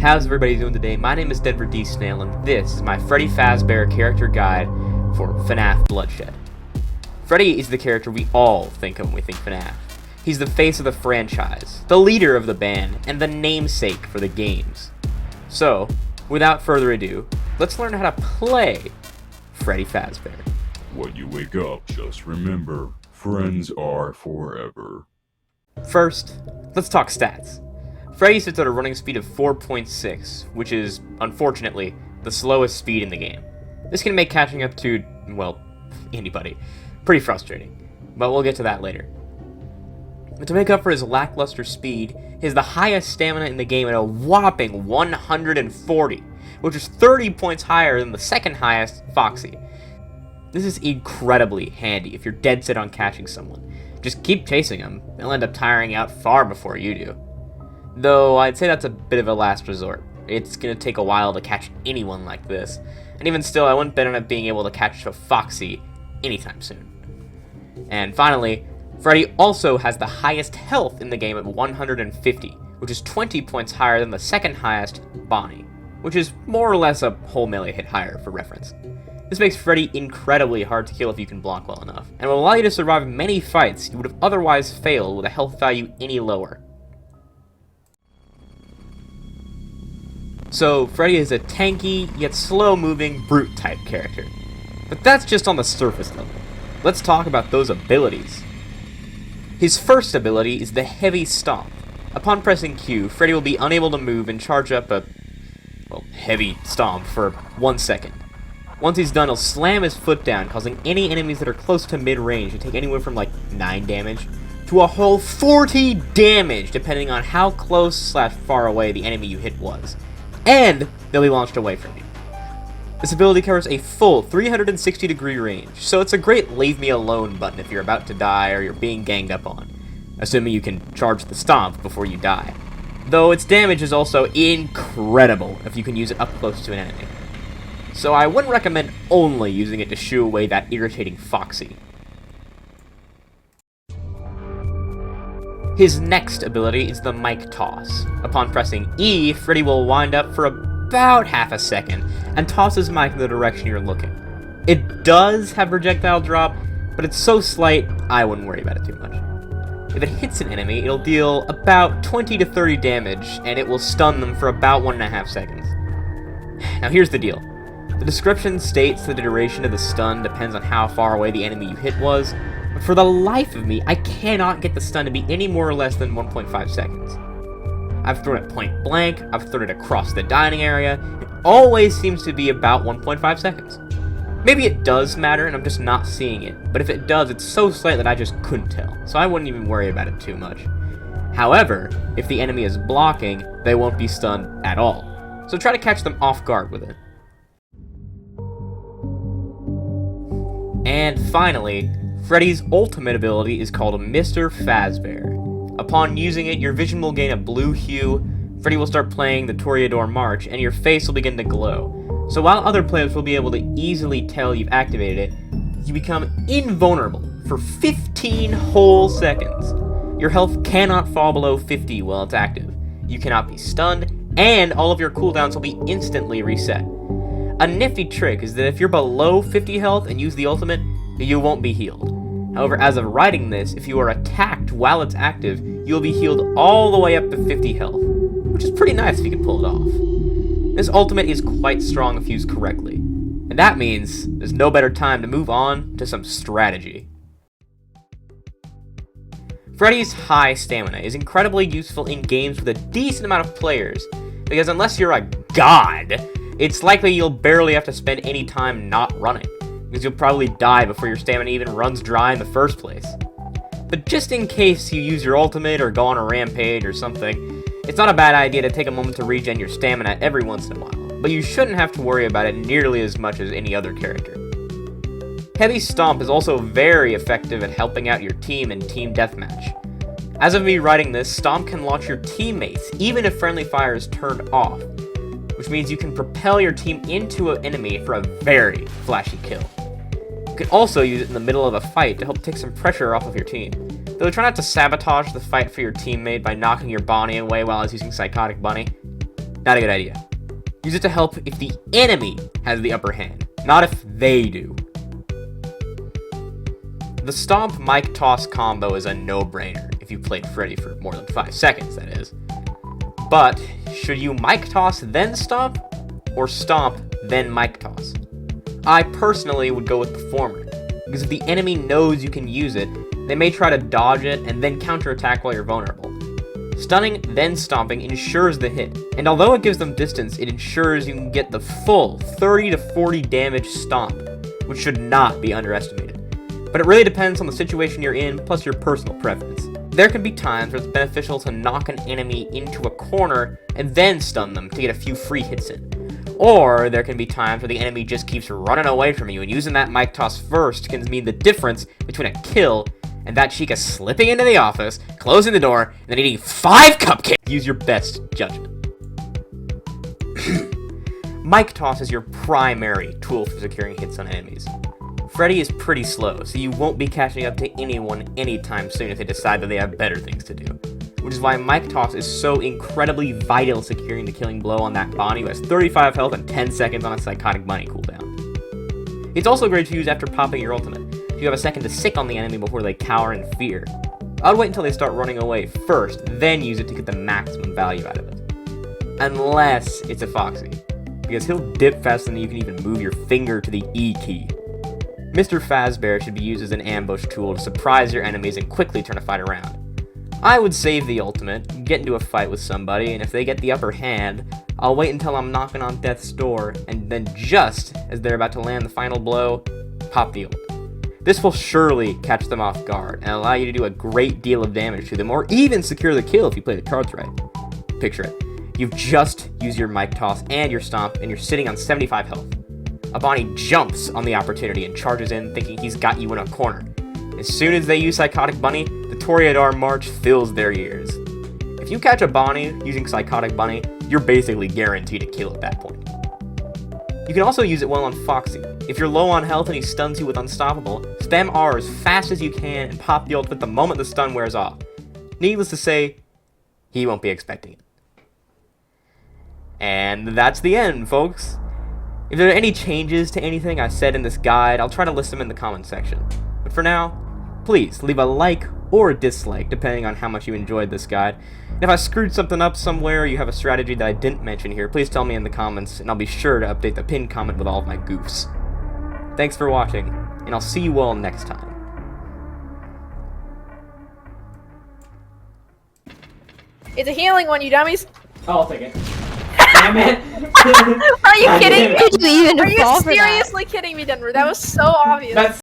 How's everybody doing today? My name is Denver D. Snail, and this is my Freddy Fazbear Character Guide for FNaF Bloodshed. Freddy is the character we all think of when we think FNaF. He's the face of the franchise, the leader of the band, and the namesake for the games. So, without further ado, let's learn how to play Freddy Fazbear. When you wake up, just remember, friends are forever. First, let's talk stats. Freddy sits at a running speed of 4.6, which is, unfortunately, the slowest speed in the game. This can make catching up to, well, anybody pretty frustrating, but we'll get to that later. But to make up for his lackluster speed, he has the highest stamina in the game at a whopping 140, which is 30 points higher than the second highest, Foxy. This is incredibly handy if you're dead set on catching someone. Just keep chasing them, they'll end up tiring out far before you do. Though I'd say that's a bit of a last resort. It's gonna take a while to catch anyone like this, and even still I wouldn't bet on it being able to catch a Foxy anytime soon. And finally, Freddy also has the highest health in the game at 150, which is 20 points higher than the second highest, Bonnie, which is more or less a whole melee hit higher for reference. This makes Freddy incredibly hard to kill if you can block well enough, and will allow you to survive many fights you would have otherwise failed with a health value any lower. So, Freddy is a tanky, yet slow-moving, brute-type character. But that's just on the surface level. Let's talk about those abilities. His first ability is the Heavy Stomp. Upon pressing Q, Freddy will be unable to move and charge up a, heavy stomp for 1 second. Once he's done, he'll slam his foot down, causing any enemies that are close to mid-range to take anywhere from like 9 damage to a whole 40 damage, depending on how close/far away the enemy you hit was. And they'll be launched away from you. This ability covers a full 360-degree range, so it's a great leave me alone button if you're about to die or you're being ganged up on, assuming you can charge the stomp before you die. Though its damage is also incredible if you can use it up close to an enemy. So I wouldn't recommend only using it to shoo away that irritating Foxy. His next ability is the Mic Toss. Upon pressing E, Freddy will wind up for about half a second and toss his mic in the direction you're looking. It does have projectile drop, but it's so slight, I wouldn't worry about it too much. If it hits an enemy, it'll deal about 20 to 30 damage, and it will stun them for about 1.5 seconds. Now here's the deal. The description states that the duration of the stun depends on how far away the enemy you hit was, but for the life of me, I cannot get the stun to be any more or less than 1.5 seconds. I've thrown it point blank, I've thrown it across the dining area, it always seems to be about 1.5 seconds. Maybe it does matter and I'm just not seeing it, but if it does, it's so slight that I just couldn't tell, so I wouldn't even worry about it too much. However, if the enemy is blocking, they won't be stunned at all, so try to catch them off guard with it. And finally, Freddy's ultimate ability is called Mr. Fazbear. Upon using it, your vision will gain a blue hue, Freddy will start playing the Toreador March, and your face will begin to glow. So while other players will be able to easily tell you've activated it, you become invulnerable for 15 whole seconds. Your health cannot fall below 50 while it's active. You cannot be stunned, and all of your cooldowns will be instantly reset. A nifty trick is that if you're below 50 health and use the ultimate, you won't be healed. However, as of writing this, if you are attacked while it's active, you'll be healed all the way up to 50 health, which is pretty nice if you can pull it off. This ultimate is quite strong if used correctly, and that means there's no better time to move on to some strategy. Freddy's high stamina is incredibly useful in games with a decent amount of players, because unless you're a god, it's likely you'll barely have to spend any time not running, because you'll probably die before your stamina even runs dry in the first place. But just in case you use your ultimate or go on a rampage or something, it's not a bad idea to take a moment to regen your stamina every once in a while, but you shouldn't have to worry about it nearly as much as any other character. Heavy Stomp is also very effective at helping out your team in Team Deathmatch. As of me writing this, Stomp can launch your teammates even if friendly fire is turned off, which means you can propel your team into an enemy for a very flashy kill. You can also use it in the middle of a fight to help take some pressure off of your team, though try not to sabotage the fight for your teammate by knocking your Bonnie away while it's using Psychotic Bunny. Not a good idea. Use it to help if the enemy has the upper hand, not if they do. The Stomp Mic Toss combo is a no-brainer if you've played Freddy for more than 5 seconds, that is. But, should you Mic Toss then Stomp, or Stomp then Mic Toss? I personally would go with the former, because if the enemy knows you can use it, they may try to dodge it and then counterattack while you're vulnerable. Stunning, then stomping ensures the hit, and although it gives them distance, it ensures you can get the full 30 to 40 damage stomp, which should not be underestimated. But it really depends on the situation you're in, plus your personal preference. There can be times where it's beneficial to knock an enemy into a corner and then stun them to get a few free hits in. Or there can be times where the enemy just keeps running away from you, and using that mic toss first can mean the difference between a kill and that Chica slipping into the office, closing the door, and then eating 5 cupcakes. Use your best judgment. Mic toss is your primary tool for securing hits on enemies. Freddy is pretty slow, so you won't be catching up to anyone anytime soon if they decide that they have better things to do. Which is why mic toss is so incredibly vital securing the killing blow on that Bonnie who has 35 health and 10 seconds on a psychotic bunny cooldown. It's also great to use after popping your ultimate. You have a second to sick on the enemy before they cower in fear. I'd wait until they start running away first, then use it to get the maximum value out of it. Unless it's a Foxy, because he'll dip faster than you can even move your finger to the E key. Mr. Fazbear should be used as an ambush tool to surprise your enemies and quickly turn a fight around. I would save the ultimate, get into a fight with somebody, and if they get the upper hand, I'll wait until I'm knocking on death's door, and then just as they're about to land the final blow, pop the ult. This will surely catch them off guard and allow you to do a great deal of damage to them, or even secure the kill if you play the cards right. Picture it. You've just used your mic toss and your stomp, and you're sitting on 75 health. A Bonnie jumps on the opportunity and charges in, thinking he's got you in a corner. As soon as they use Psychotic Bunny, the Toreador March fills their ears. If you catch a Bonnie using Psychotic Bunny, you're basically guaranteed a kill at that point. You can also use it well on Foxy. If you're low on health and he stuns you with Unstoppable, spam R as fast as you can and pop the ultimate the moment the stun wears off. Needless to say, he won't be expecting it. And that's the end, folks. If there are any changes to anything I said in this guide, I'll try to list them in the comments section. But for now, please leave a like or a dislike, depending on how much you enjoyed this guide. And if I screwed something up somewhere or you have a strategy that I didn't mention here, please tell me in the comments, and I'll be sure to update the pinned comment with all of my goofs. Thanks for watching, and I'll see you all next time. It's a healing one, you dummies! I'll take it. Damn it! Are you kidding me? Did you even Are you fall for that? seriously kidding me, Denver? That was so obvious. That's